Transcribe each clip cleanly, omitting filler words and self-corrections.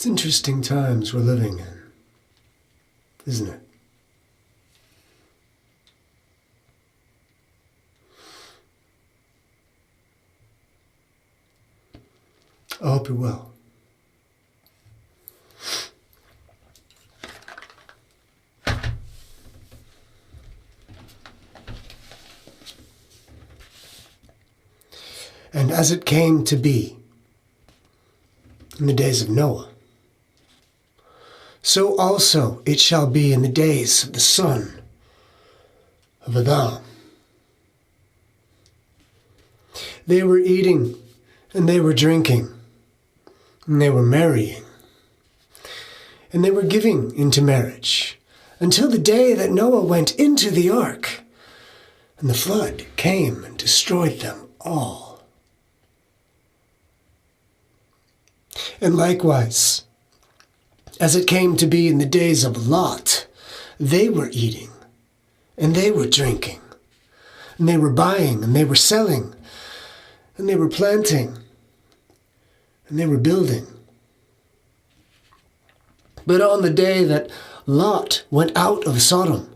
It's interesting times we're living in, isn't it? I hope you're well. And as it came to be in the days of Noah, so also it shall be in the days of the son of Adam. They were eating, and they were drinking, and they were marrying, and they were giving into marriage, until the day that Noah went into the ark, and the flood came and destroyed them all. And likewise, as it came to be in the days of Lot, they were eating, and they were drinking, and they were buying, and they were selling, and they were planting, and they were building. But on the day that Lot went out of Sodom,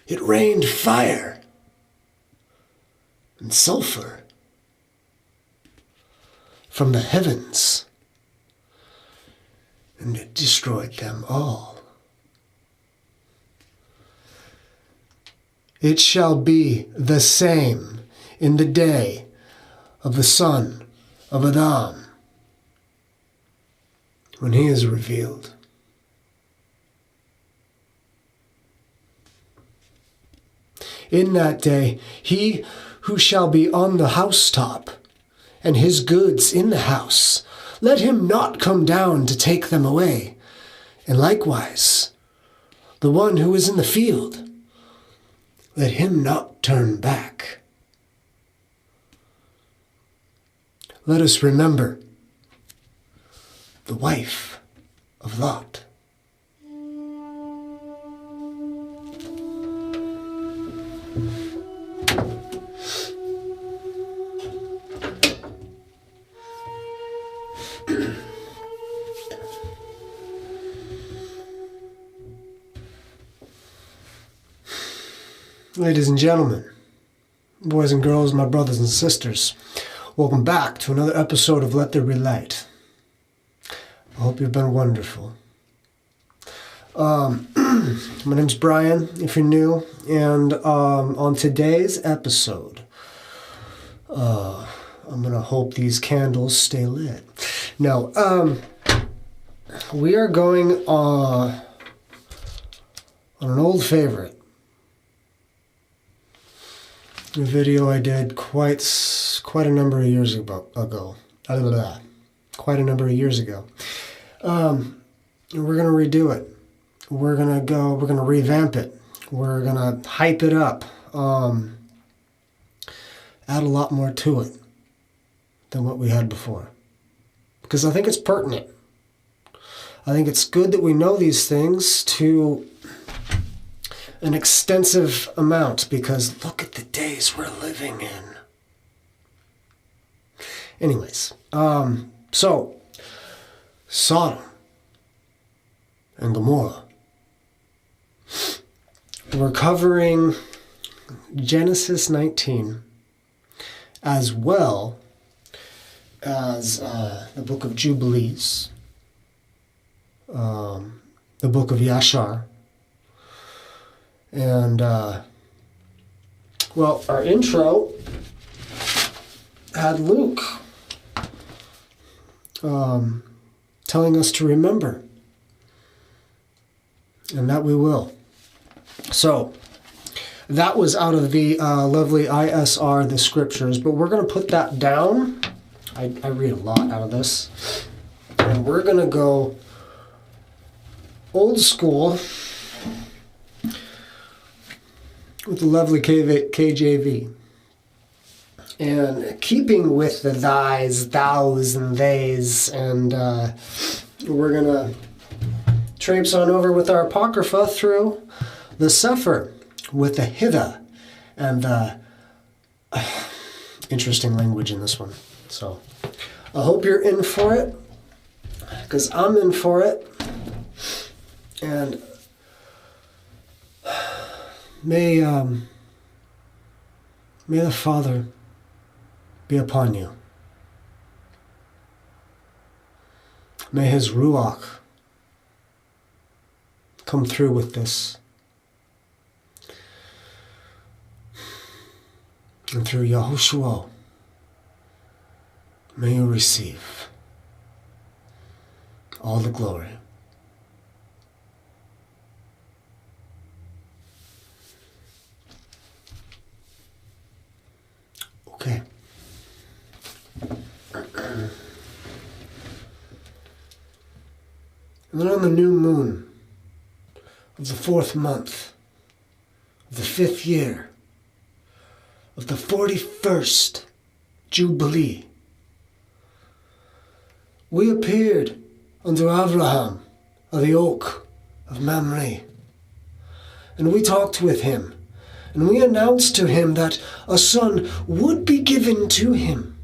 it rained fire and sulfur from the heavens, and it destroyed them all. It shall be the same in the day of the son of Adam, when he is revealed. In that day, he who shall be on the housetop, and his goods in the house, let him not come down to take them away. And likewise, the one who is in the field, let him not turn back. Let us remember the wife of Lot. Ladies and gentlemen, boys and girls, my brothers and sisters, welcome back to another episode of Let There Be Light. I hope you've been wonderful. My name's Brian, if you're new, and on today's episode, I'm going to hope these candles stay lit. No, we are going on an old favorite. A video I did quite a number of years ago. Quite a number of years ago. And we're going to redo it. We're going to revamp it. We're going to hype it up. Add a lot more to it than what we had before. Because I think it's pertinent. I think it's good that we know these things to an extensive amount, because look at the days we're living in. Anyways, so Sodom and Gomorrah. We're covering Genesis 19 as well as the book of Jubilees, the book of Jasher. And, well, our intro had Luke telling us to remember, and that we will. So, that was out of the lovely ISR, the scriptures, but we're going to put that down. I read a lot out of this. And we're going to go old school with the lovely KJV. And keeping with the thys, thous, and theys, and we're going to traipse on over with our Apocrypha through the Sefer with the hither and the interesting language in this one. So I hope you're in for it. because I'm in for it. And may the Father be upon you. May His Ruach come through with this. And through Yahushuo, may you receive all the glory. Okay. And then on the new moon of the 4th month of the 5th year of the 41st Jubilee, we appeared unto Abraham of the oak of Mamre, and we talked with him, and we announced to him that a son would be given to him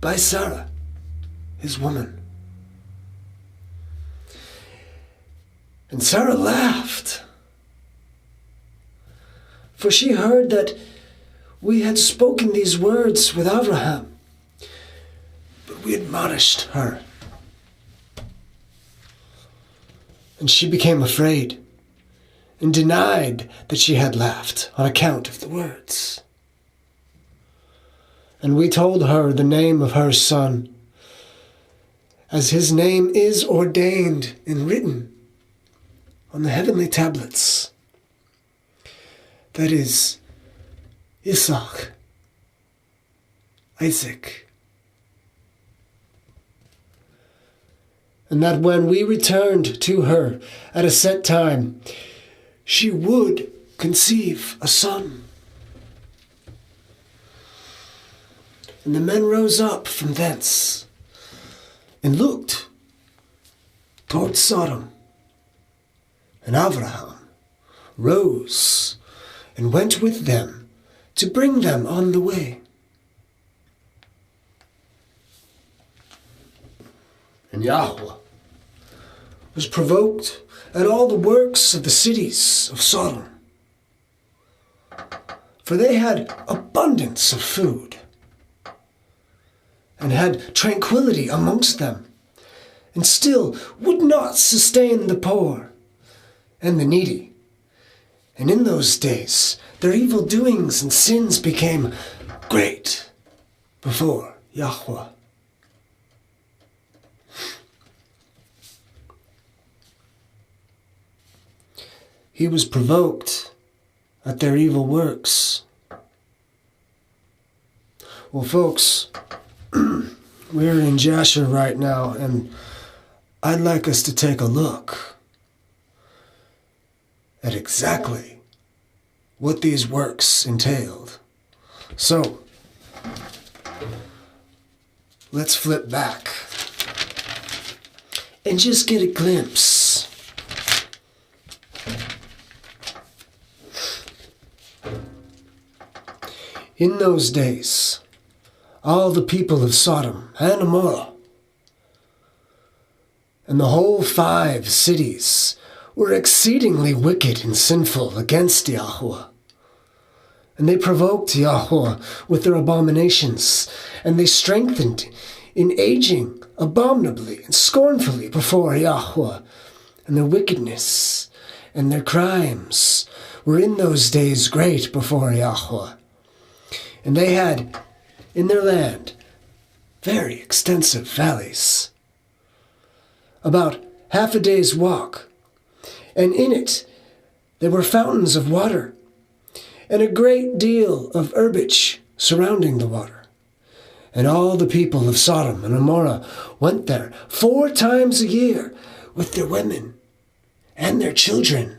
by Sarah, his woman. And Sarah laughed, for she heard that we had spoken these words with Abraham, but we admonished her. And she became afraid and denied that she had laughed on account of the words. And we told her the name of her son, as his name is ordained and written on the heavenly tablets. That is, Isaac. And that when we returned to her at a set time, she would conceive a son. And the men rose up from thence and looked toward Sodom. And Abraham rose and went with them to bring them on the way. And Yahweh was provoked at all the works of the cities of Sodom, for they had abundance of food, and had tranquility amongst them, and still would not sustain the poor and the needy. And in those days their evil doings and sins became great before Yahweh. He was provoked at their evil works. Well, folks, we're in Jasher right now, and I'd like us to take a look at exactly what these works entailed. So, let's flip back and just get a glimpse. In those days, all the people of Sodom and Gomorrah and the whole 5 cities were exceedingly wicked and sinful against Yahweh. And they provoked Yahweh with their abominations, and they strengthened in aging abominably and scornfully before Yahweh. And their wickedness and their crimes were in those days great before Yahweh. And they had in their land very extensive valleys, about half a day's walk, and in it there were fountains of water, and a great deal of herbage surrounding the water. And all the people of Sodom and Gomorrah went there 4 times a year with their women and their children.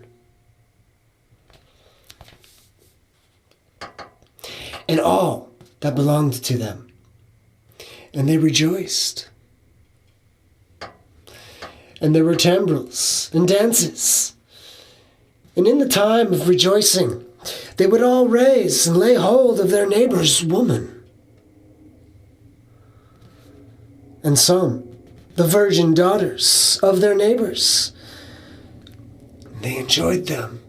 And all that belonged to them. And they rejoiced. And there were timbrels and dances. And in the time of rejoicing, they would all raise and lay hold of their neighbor's woman. And some the virgin daughters of their neighbors. They enjoyed them.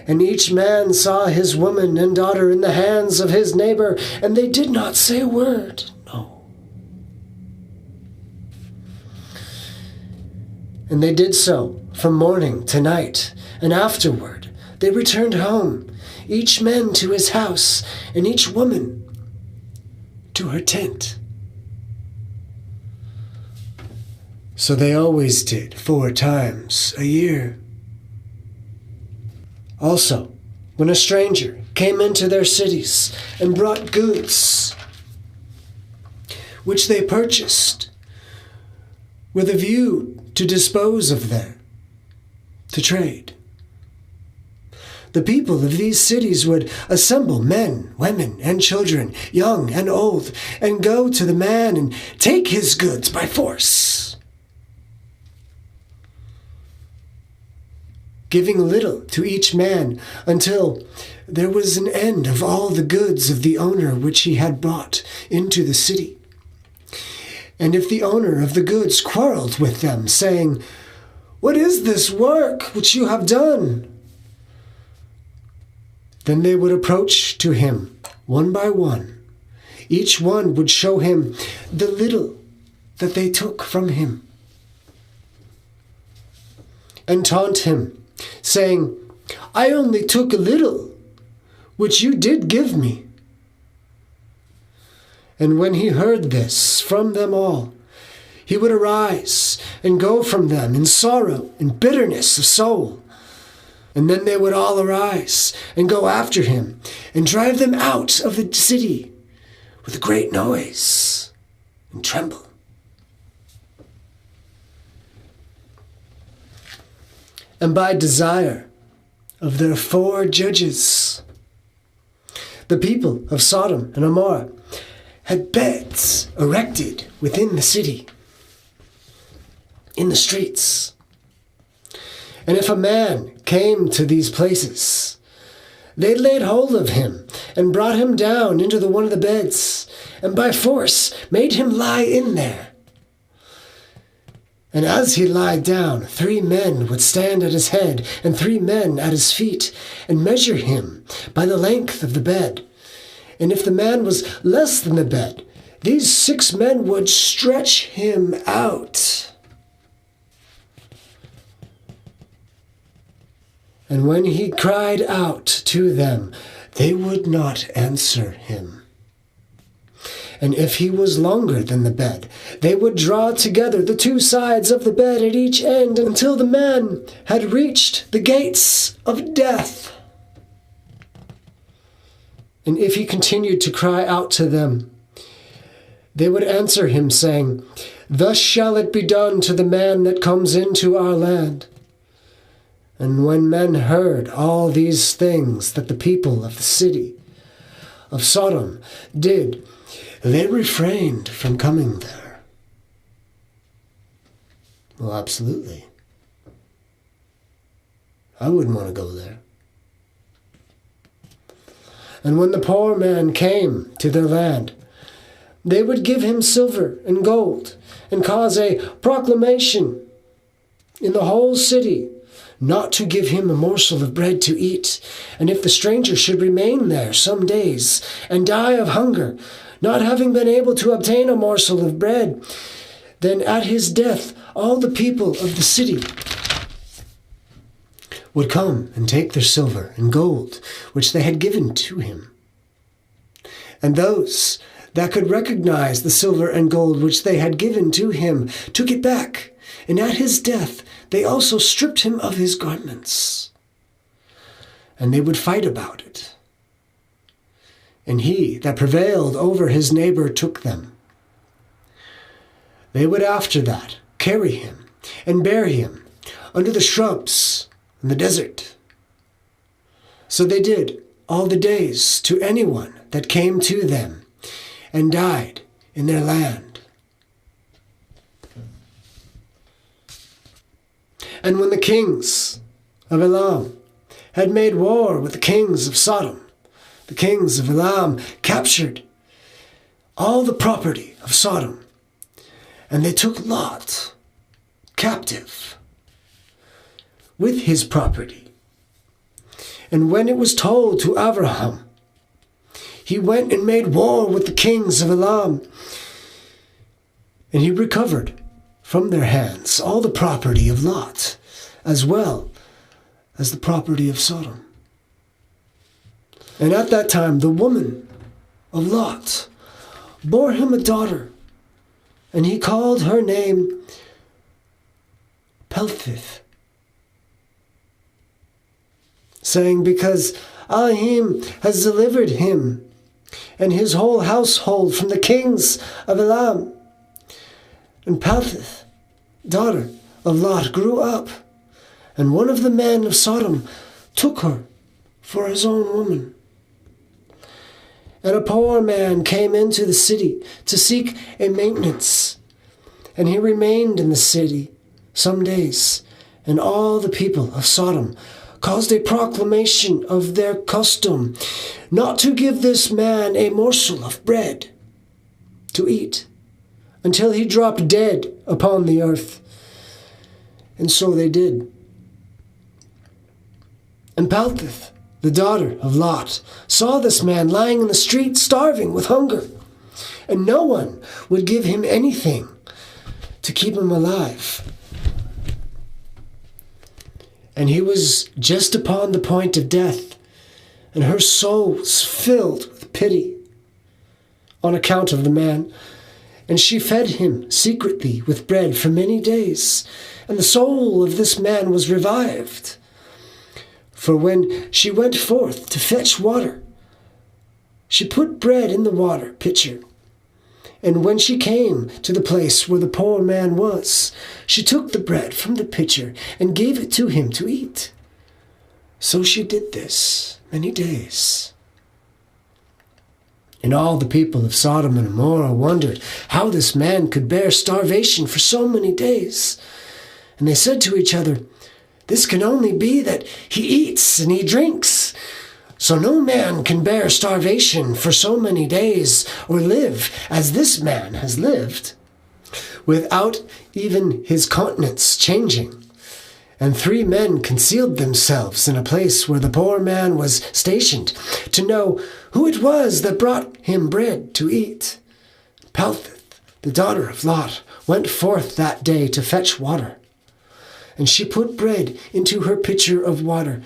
And each man saw his woman and daughter in the hands of his neighbor, and they did not say a word. No. And they did so from morning to night, and afterward they returned home, each man to his house, and each woman to her tent. So they always did 4 times a year. Also, when a stranger came into their cities and brought goods, which they purchased with a view to dispose of there, to trade, the people of these cities would assemble men, women, and children, young and old, and go to the man and take his goods by force, giving little to each man until there was an end of all the goods of the owner which he had brought into the city. And if the owner of the goods quarreled with them, saying, "What is this work which you have done?" then they would approach to him one by one. Each one would show him the little that they took from him, and taunt him, saying, "I only took a little, which you did give me." And when he heard this from them all, he would arise and go from them in sorrow and bitterness of soul. And then they would all arise and go after him and drive them out of the city with a great noise and tremble. And by desire of their 4 judges, the people of Sodom and Gomorrah had beds erected within the city, in the streets. And if a man came to these places, they laid hold of him and brought him down into one of the beds, and by force made him lie in there. And as he lied down, 3 men would stand at his head and 3 men at his feet, and measure him by the length of the bed. And if the man was less than the bed, these 6 men would stretch him out. And when he cried out to them, they would not answer him. And if he was longer than the bed, they would draw together the 2 sides of the bed at each end until the man had reached the gates of death. And if he continued to cry out to them, they would answer him, saying, "Thus shall it be done to the man that comes into our land." And when men heard all these things that the people of the city of Sodom did, they refrained from coming there. Well, absolutely. I wouldn't want to go there. And when the poor man came to their land, they would give him silver and gold, and cause a proclamation in the whole city, not to give him a morsel of bread to eat. And if the stranger should remain there some days and die of hunger, not having been able to obtain a morsel of bread, then at his death all the people of the city would come and take their silver and gold, which they had given to him. And those that could recognize the silver and gold which they had given to him took it back, and at his death they also stripped him of his garments. And they would fight about it. And he that prevailed over his neighbor took them. They would after that carry him and bury him under the shrubs in the desert. So they did all the days to anyone that came to them and died in their land. And when the kings of Elam had made war with the kings of Sodom, the kings of Elam captured all the property of Sodom, and they took Lot captive with his property. And when it was told to Abraham, he went and made war with the kings of Elam, and he recovered from their hands all the property of Lot, as well as the property of Sodom. And at that time the woman of Lot bore him a daughter, and he called her name Pelthith, saying, because Elohim has delivered him and his whole household from the kings of Elam. And Pelthith, daughter of Lot, grew up, and one of the men of Sodom took her for his own woman. And a poor man came into the city to seek a maintenance, and he remained in the city some days. And all the people of Sodom caused a proclamation of their custom not to give this man a morsel of bread to eat until he dropped dead upon the earth. And so they did. And Pelthith, the daughter of Lot, saw this man lying in the street starving with hunger, and no one would give him anything to keep him alive. And he was just upon the point of death, and her soul was filled with pity on account of the man. And she fed him secretly with bread for many days, and the soul of this man was revived. For when she went forth to fetch water, she put bread in the water pitcher. And when she came to the place where the poor man was, she took the bread from the pitcher and gave it to him to eat. So she did this many days. And all the people of Sodom and Gomorrah wondered how this man could bear starvation for so many days. And they said to each other, this can only be that he eats and he drinks. So no man can bear starvation for so many days or live as this man has lived, without even his countenance changing. And 3 men concealed themselves in a place where the poor man was stationed, to know who it was that brought him bread to eat. Pelthith, the daughter of Lot, went forth that day to fetch water. And she put bread into her pitcher of water,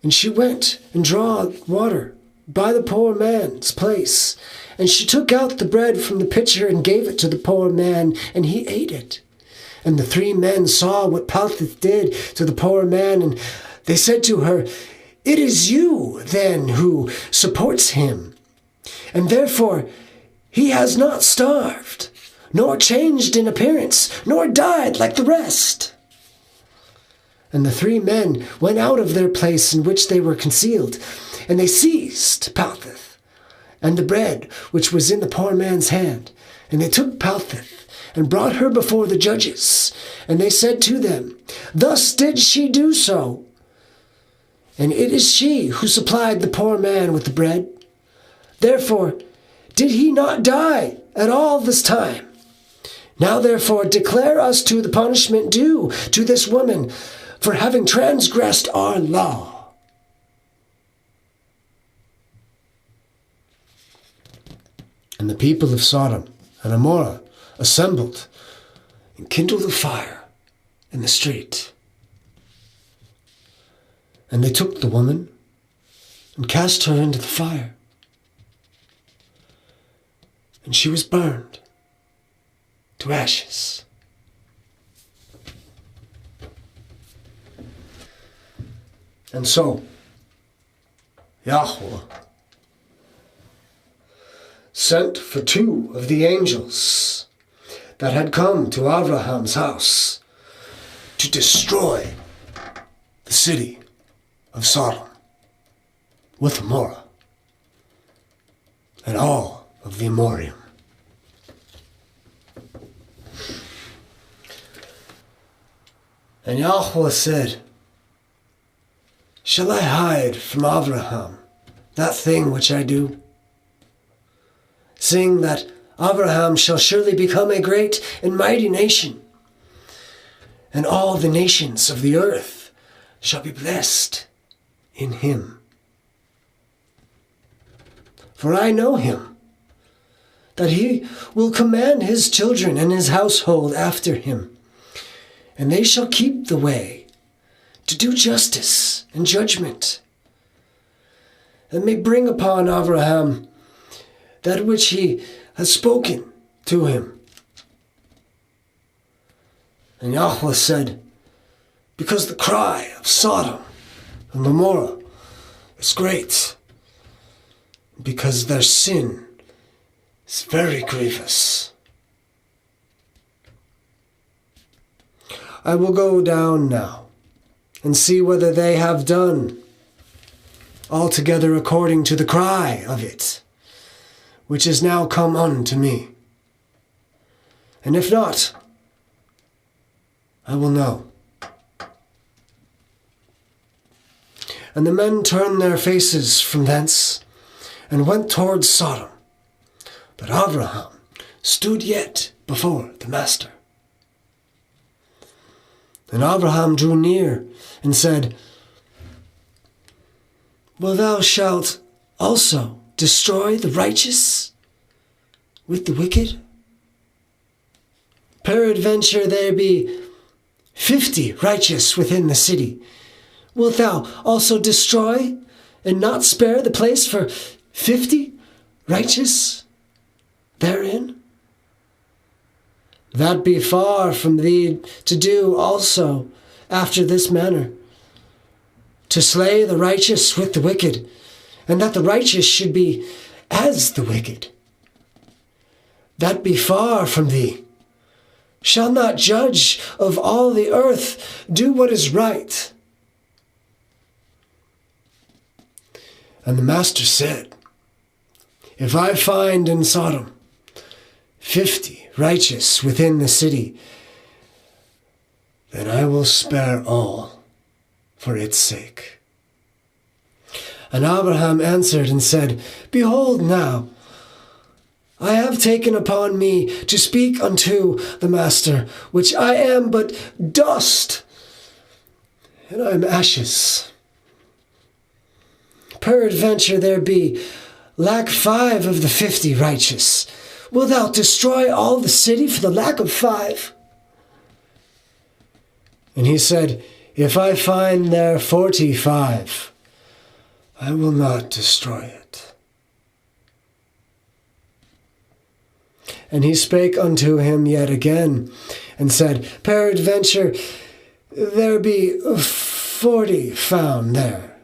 and she went and drew water by the poor man's place. And she took out the bread from the pitcher and gave it to the poor man, and he ate it. And the 3 men saw what Pelthith did to the poor man, and they said to her, it is you, then, who supports him, and therefore he has not starved, nor changed in appearance, nor died like the rest. And the 3 men went out of their place in which they were concealed, and they seized Pelthith and the bread which was in the poor man's hand. And they took Pelthith and brought her before the judges. And they said to them, thus did she do so. And it is she who supplied the poor man with the bread. Therefore did he not die at all this time? Now therefore declare us to the punishment due to this woman, for having transgressed our law. And the people of Sodom and Gomorrah assembled and kindled a fire in the street. And they took the woman and cast her into the fire. And she was burned to ashes. And so, Yahushuo sent for 2 of the angels that had come to Abraham's house to destroy the city of Sodom with Gomorrah and all of the Amorium. And Yahushuo said, shall I hide from Abraham that thing which I do? seeing that Abraham shall surely become a great and mighty nation, and all the nations of the earth shall be blessed in him. For I know him, that he will command his children and his household after him, and they shall keep the way to do justice and judgment, and may bring upon Abraham that which he has spoken to him. And Yahweh said, because the cry of Sodom and Gomorrah is great, because their sin is very grievous. I will go down now and see whether they have done altogether according to the cry of it, which is now come unto me. And if not, I will know. And the men turned their faces from thence, and went towards Sodom. But Abraham stood yet before the master. And Abraham drew near, and said, Will thou shalt also destroy the righteous with the wicked? Peradventure there be 50 righteous within the city. Wilt thou also destroy, and not spare the place for 50 righteous therein? That be far from thee to do also after this manner, to slay the righteous with the wicked, and that the righteous should be as the wicked. That be far from thee. Shall not judge of all the earth do what is right. And the master said, If I find in Sodom 50 righteous within the city, then I will spare all for its sake. And Abraham answered and said, Behold now, I have taken upon me to speak unto the master, which I am but dust, and I am ashes. Peradventure there be lack 5 of the 50 righteous. Wilt thou destroy all the city for the lack of 5? And he said, If I find there 45, I will not destroy it. And he spake unto him yet again, and said, Peradventure there be 40 found there.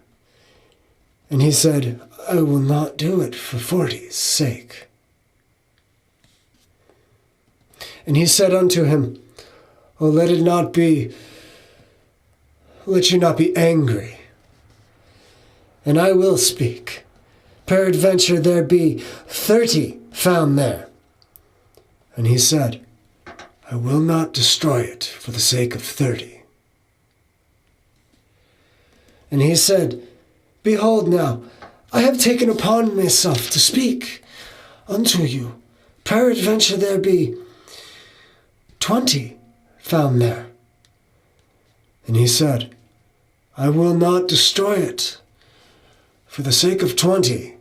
And he said, I will not do it for 40's sake. And he said unto him, O let you not be angry, and I will speak. Peradventure there be 30 found there. And he said, I will not destroy it for the sake of 30. And he said, Behold now, I have taken upon myself to speak unto you. Peradventure there be 20 found there. And he said, I will not destroy it for the sake of 20.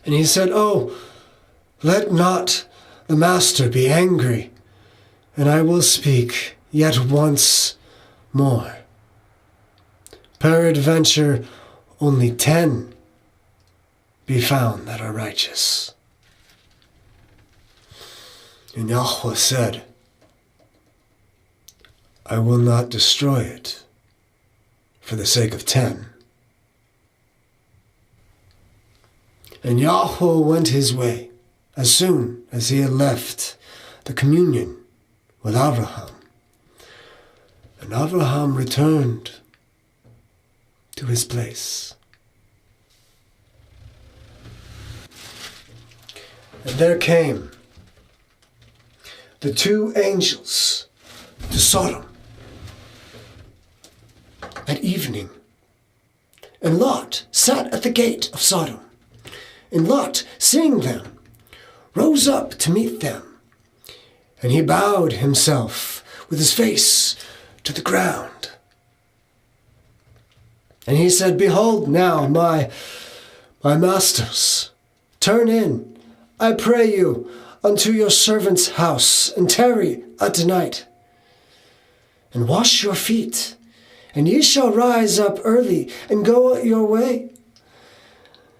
And he said, Oh, let not the master be angry, and I will speak yet once more. Peradventure only 10 be found that are righteous. And Yahweh said, I will not destroy it for the sake of 10. And Yahweh went his way as soon as he had left the communion with Abraham. And Abraham returned to his place. And there came the 2 angels to Sodom at evening, and Lot sat at the gate of Sodom. And Lot, seeing them, rose up to meet them. And he bowed himself with his face to the ground. And he said, Behold now, my masters, turn in, I pray you, unto your servant's house, and tarry at night. And wash your feet, and ye shall rise up early, and go your way.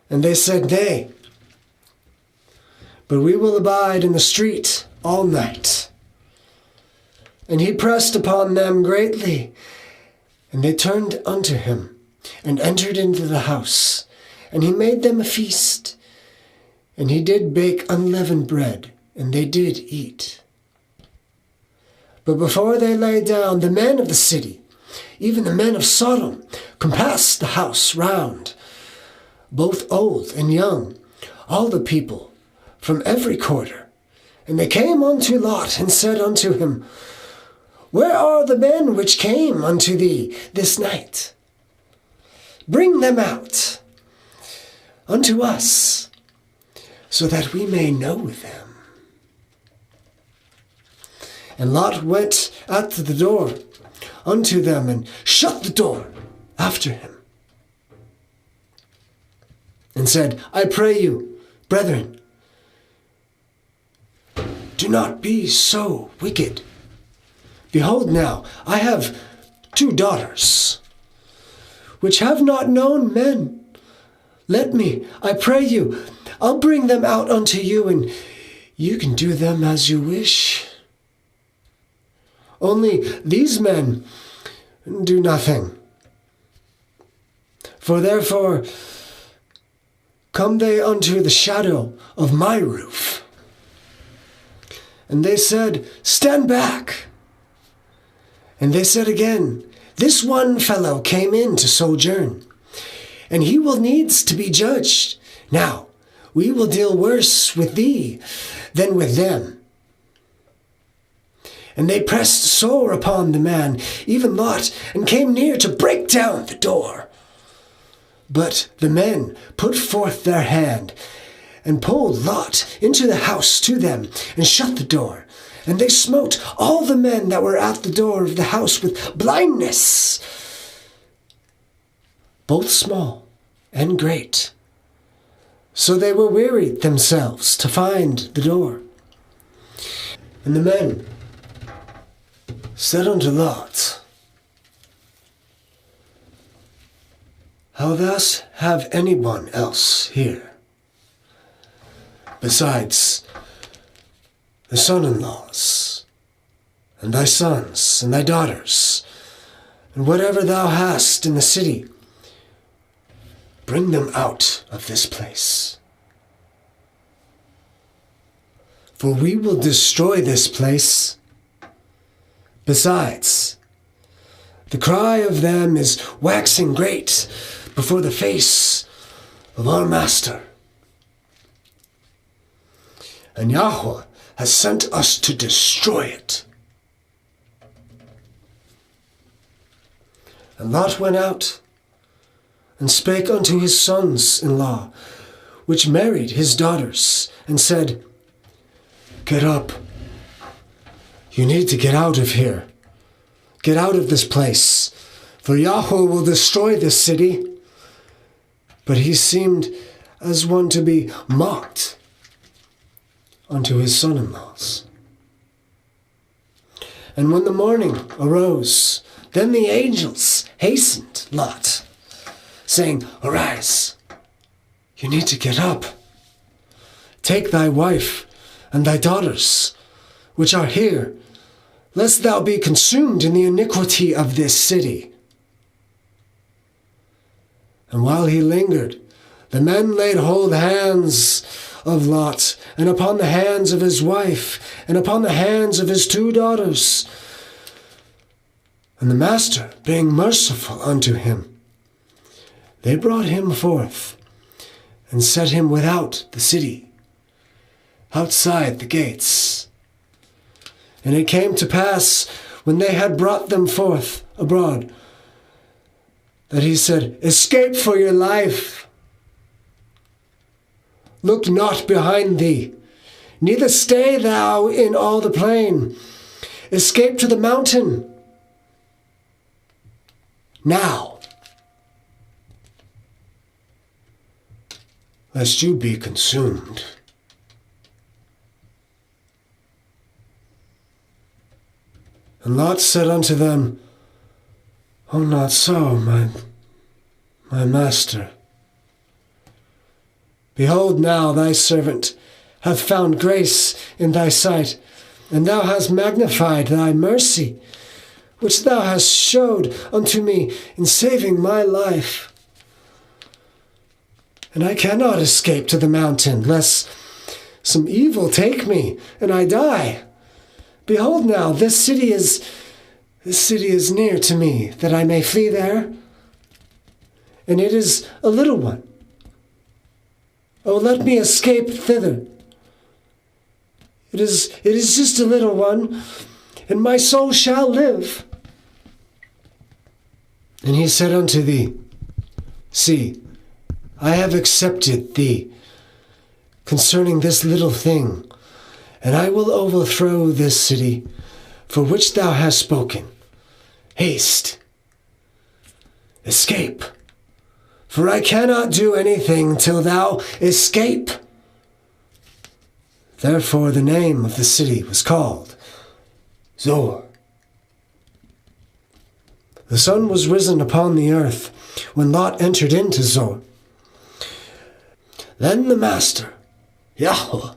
And they said, Nay, but we will abide in the street all night. And he pressed upon them greatly, and they turned unto him, and entered into the house, and he made them a feast. And he did bake unleavened bread, and they did eat. But before they lay down, the men of the city, even the men of Sodom, compassed the house round, both old and young, all the people from every quarter. And they came unto Lot, and said unto him, Where are the men which came unto thee this night? Bring them out unto us, so that we may know them. And Lot went at the door unto them, and shut the door after him, and said, I pray you, brethren, do not be so wicked. Behold now, I have 2 daughters, which have not known men. Let me, I pray you, I'll bring them out unto you, and you can do them as you wish. Only these men do nothing. For therefore come they unto the shadow of my roof. And they said, Stand back. And they said again, This one fellow came in to sojourn, and he will needs to be judged. Now we will deal worse with thee than with them. And they pressed sore upon the man, even Lot, and came near to break down the door. But the men put forth their hand, and pulled Lot into the house to them, and shut the door. And they smote all the men that were at the door of the house with blindness, both small and great. So they were wearied themselves to find the door. And the men said unto Lot, How thus have anyone else here, besides the son-in-laws, and thy sons, and thy daughters, and whatever thou hast in the city, bring them out of this place. For we will destroy this place. Besides, the cry of them is waxing great before the face of our master. And Yahweh has sent us to destroy it. And Lot went out, and spake unto his sons-in-law, which married his daughters, and said, Get up. You need to get out of here. Get out of this place, for Yahweh will destroy this city. But he seemed as one to be mocked unto his son-in-laws. And when the morning arose, then the angels hastened Lot, saying, Arise, you need to get up. Take thy wife and thy daughters, which are here, lest thou be consumed in the iniquity of this city. And while he lingered, the men laid hold hands of Lot, and upon the hands of his wife, and upon the hands of his 2 daughters. And the master, being merciful unto him, they brought him forth, and set him without the city, outside the gates. And it came to pass, when they had brought them forth abroad, that he said, Escape for your life. Look not behind thee, neither stay thou in all the plain. Escape to the mountain now, lest you be consumed. And Lot said unto them, O not so, my master. Behold, now thy servant hath found grace in thy sight, and thou hast magnified thy mercy, which thou hast showed unto me in saving my life. And I cannot escape to the mountain, lest some evil take me, and I die. Behold now, this city is near to me, that I may flee there, and it is a little one. Oh, let me escape thither. It is just a little one, and my soul shall live. And he said unto thee, See, I have accepted thee concerning this little thing, and I will overthrow this city for which thou hast spoken. Haste, escape, for I cannot do anything till thou escape. Therefore the name of the city was called Zoar. The sun was risen upon the earth when Lot entered into Zoar. Then the Master, Yahushuo,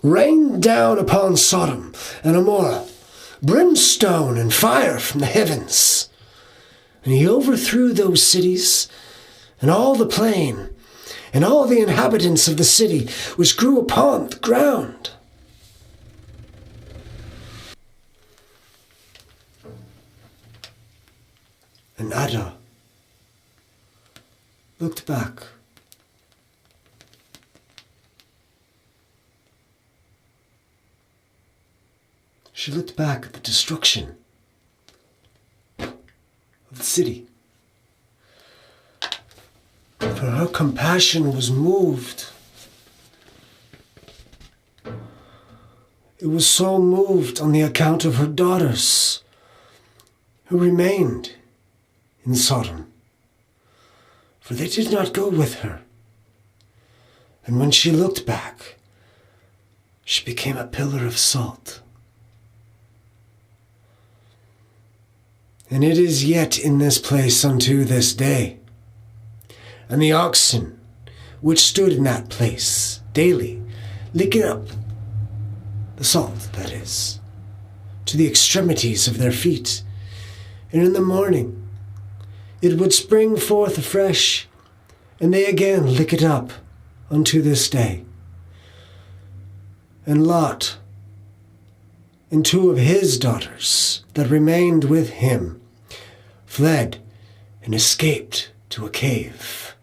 rained down upon Sodom and Gomorrah brimstone and fire from the heavens. And he overthrew those cities and all the plain and all the inhabitants of the city which grew upon the ground. And Ada looked back. She looked back at the destruction of the city. For her compassion was moved. It was so moved on the account of her daughters who remained in Sodom, for they did not go with her. And when she looked back, she became a pillar of salt. And it is yet in this place unto this day. And the oxen which stood in that place daily lick it up, the salt, that is, to the extremities of their feet. And in the morning it would spring forth afresh, and they again lick it up unto this day. And Lot and two of his daughters that remained with him fled and escaped to a cave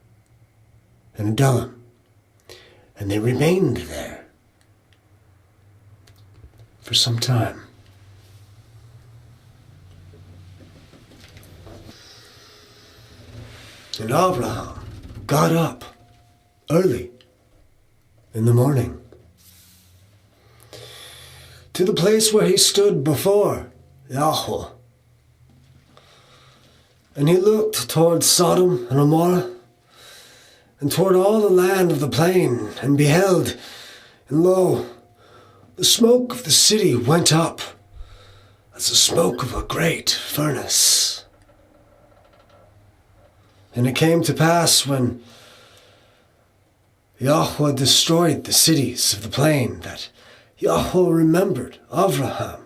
and Adullam, and they remained there for some time. And Abraham got up early in the morning to the place where he stood before Yahushuo. And he looked toward Sodom and Gomorrah, and toward all the land of the plain, and beheld, and lo, the smoke of the city went up, as the smoke of a great furnace. And it came to pass, when Yahushuo destroyed the cities of the plain, that Yahushuo remembered Abraham,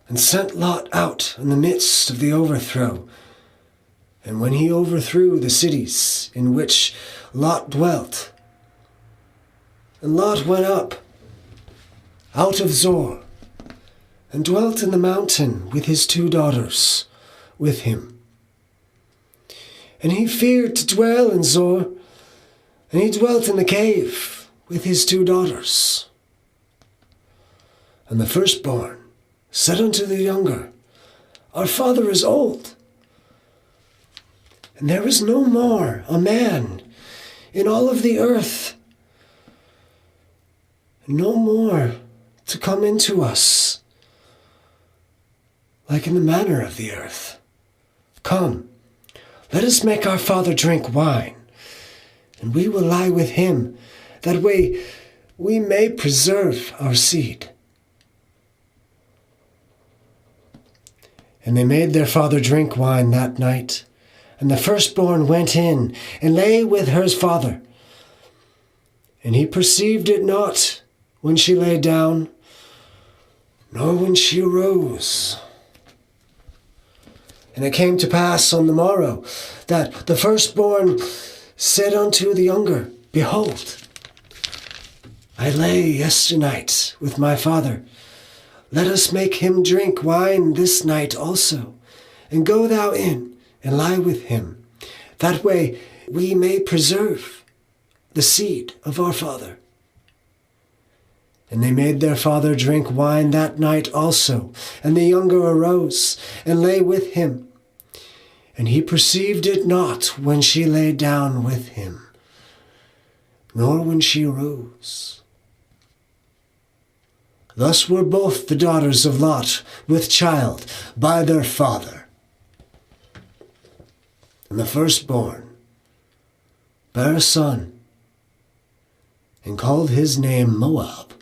and sent Lot out in the midst of the overthrow. And when he overthrew the cities in which Lot dwelt, and Lot went up out of Zoar, and dwelt in the mountain with his two daughters with him. And he feared to dwell in Zoar, and he dwelt in the cave with his two daughters. And the firstborn said unto the younger, Our father is old, and there is no more a man in all of the earth. No more to come into us, like in the manner of the earth. Come, let us make our father drink wine, and we will lie with him, that way we may preserve our seed. And they made their father drink wine that night, and the firstborn went in and lay with her father. And he perceived it not when she lay down, nor when she arose. And it came to pass on the morrow that the firstborn said unto the younger, Behold, I lay yesternight with my father. Let us make him drink wine this night also, and go thou in and lie with him. That way we may preserve the seed of our father. And they made their father drink wine that night also, and the younger arose and lay with him. And he perceived it not when she lay down with him, nor when she arose. Thus were both the daughters of Lot with child by their father. And the firstborn bare a son, and called his name Moab.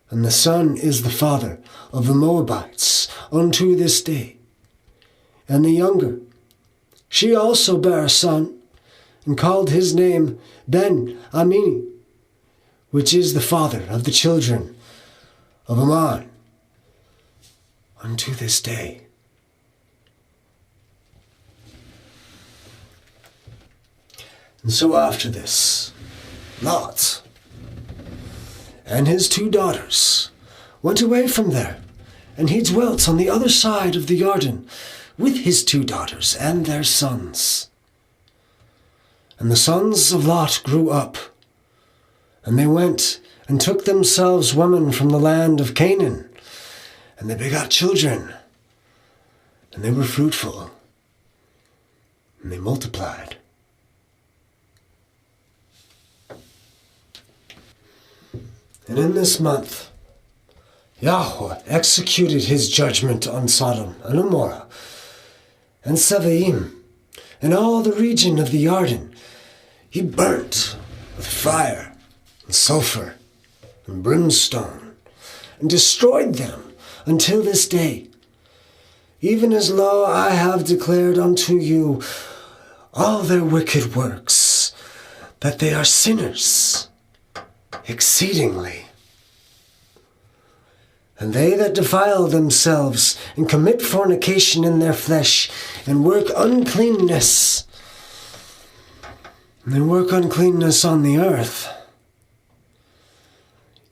And the son is the father of the Moabites unto this day. And the younger, she also bare a son, and called his name Ben-Ammi, which is the father of the children of Ammon unto this day. And so after this, Lot and his 2 daughters went away from there, and he dwelt on the other side of the Jordan with his 2 daughters and their sons. And the sons of Lot grew up, and they went and took themselves women from the land of Canaan, and they begot children, and they were fruitful, and they multiplied. And in this month, Yahweh executed his judgment on Sodom and Gomorrah, and Sevaim, and all the region of the Jordan. He burnt with fire and sulfur and brimstone, and destroyed them until this day. Even as lo, I have declared unto you all their wicked works, that they are sinners exceedingly. And they that defile themselves, and commit fornication in their flesh, and work uncleanness, and they work uncleanness on the earth,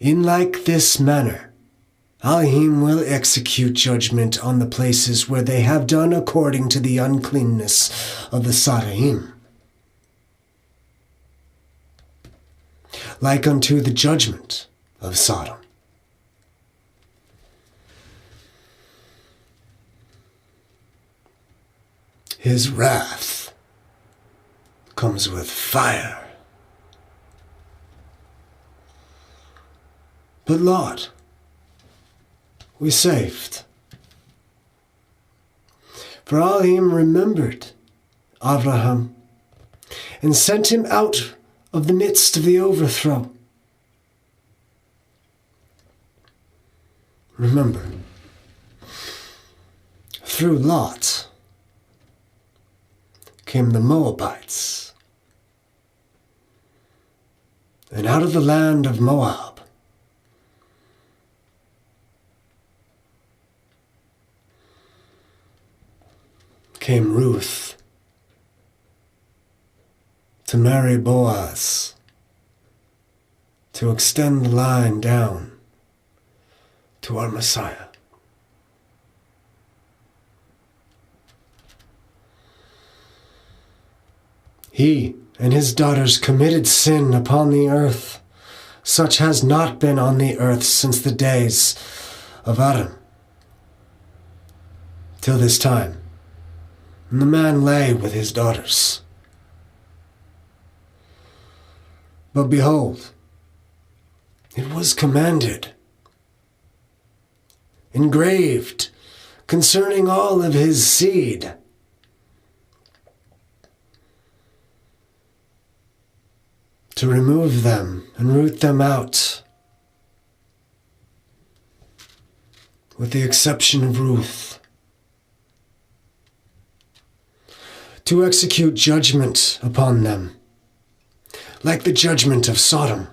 in like this manner Elohim will execute judgment on the places where they have done according to the uncleanness of the Sodom, like unto the judgment of Sodom. His wrath comes with fire. But Lot, we saved. For Elohim remembered Abraham, and sent him out of the midst of the overthrow. Remember, through Lot came the Moabites, and out of the land of Moab came Ruth to marry Boaz, to extend the line down to our Messiah. He and his daughters committed sin upon the earth, such has not been on the earth since the days of Adam, till this time. And the man lay with his daughters. But behold, it was commanded, engraved, concerning all of his seed, to remove them and root them out, with the exception of Ruth, to execute judgment upon them, like the judgment of Sodom,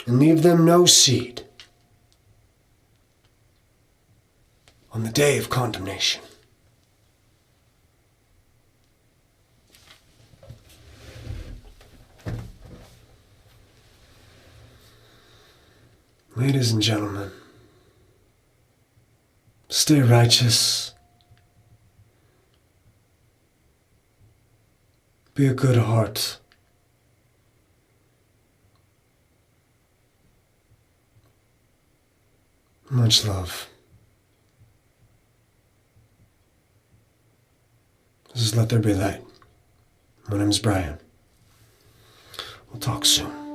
and leave them no seed on the day of condemnation. Ladies and gentlemen, stay righteous. Be a good heart. Much love. This is Let There Be Light. My name's Brian. We'll talk soon.